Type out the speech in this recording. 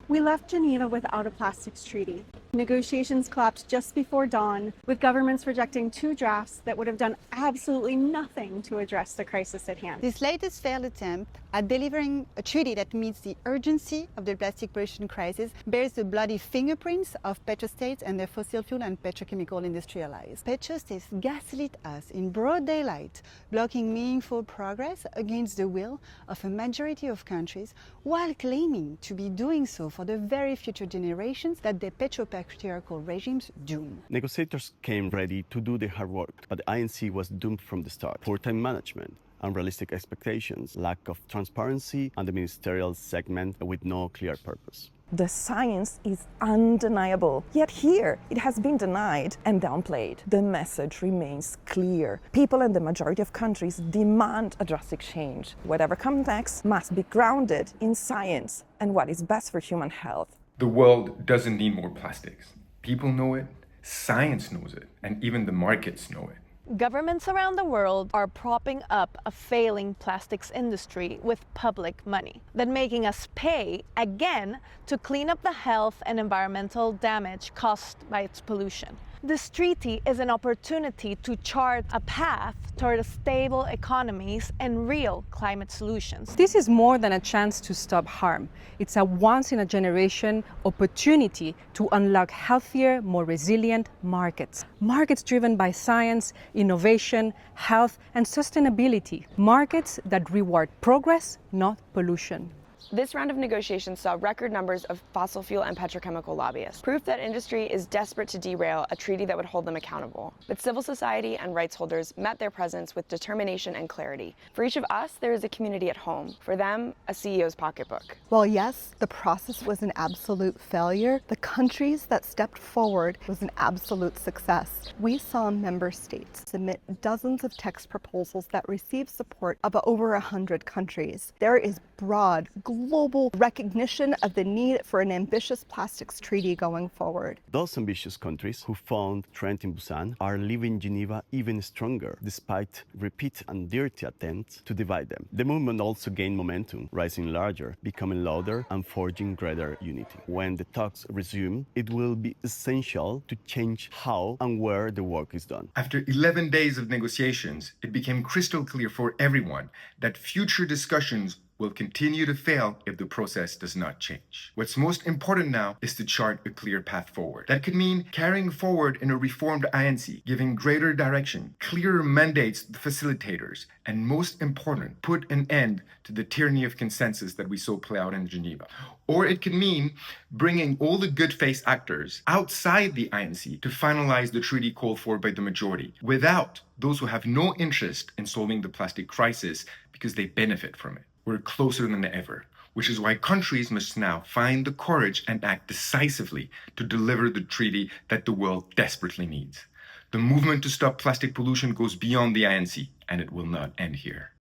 We left Geneva without a plastics treaty. Negotiations collapsed just before dawn, with governments rejecting two drafts that would have done absolutely nothing to address the crisis at hand. This latest failed attempt at delivering a treaty that meets the urgency of the plastic pollution crisis bears the bloody fingerprints of petrostates and their fossil fuel and petrochemical industrial allies. Petrostates gaslit us in broad daylight, blocking meaningful progress against the will of a majority of countries, while claiming to be doing so for the very future generations that their petropatriarchal regimes doom. Negotiators came ready to do the hard work, but the INC was doomed from the start. Poor time management, unrealistic expectations, lack of transparency, and the ministerial segment with no clear purpose. The science is undeniable, yet here it has been denied and downplayed. The message remains clear. People in the majority of countries demand a drastic change. Whatever comes next must be grounded in science and what is best for human health. The world doesn't need more plastics. People know it, science knows it, and even the markets know it. Governments around the world are propping up a failing plastics industry with public money, then making us pay again to clean up the health and environmental damage caused by its pollution. This treaty is an opportunity to chart a path toward stable economies and real climate solutions. This is more than a chance to stop harm. It's a once-in-a-generation opportunity to unlock healthier, more resilient markets. Markets driven by science, innovation, health, and sustainability. Markets that reward progress, not pollution. This round of negotiations saw record numbers of fossil fuel and petrochemical lobbyists, proof that industry is desperate to derail a treaty that would hold them accountable. But civil society and rights holders met their presence with determination and clarity. For each of us, there is a community at home. For them, a CEO's pocketbook. While yes, the process was an absolute failure, the countries that stepped forward was an absolute success. We saw member states submit dozens of text proposals that received support of over 100 countries. There is broad, global recognition of the need for an ambitious plastics treaty going forward. Those ambitious countries who found strength in Busan are leaving Geneva even stronger, despite repeat and dirty attempts to divide them. The movement also gained momentum, rising larger, becoming louder, and forging greater unity. When the talks resume, it will be essential to change how and where the work is done. After 11 days of negotiations, it became crystal clear for everyone that future discussions will continue to fail if the process does not change. What's most important now is to chart a clear path forward. That could mean carrying forward in a reformed INC, giving greater direction, clearer mandates to the facilitators, and most important, put an end to the tyranny of consensus that we saw play out in Geneva. Or it could mean bringing all the good faith actors outside the INC to finalize the treaty called for by the majority, without those who have no interest in solving the plastic crisis because they benefit from it. We're closer than ever, which is why countries must now find the courage and act decisively to deliver the treaty that the world desperately needs. The movement to stop plastic pollution goes beyond the INC, and it will not end here.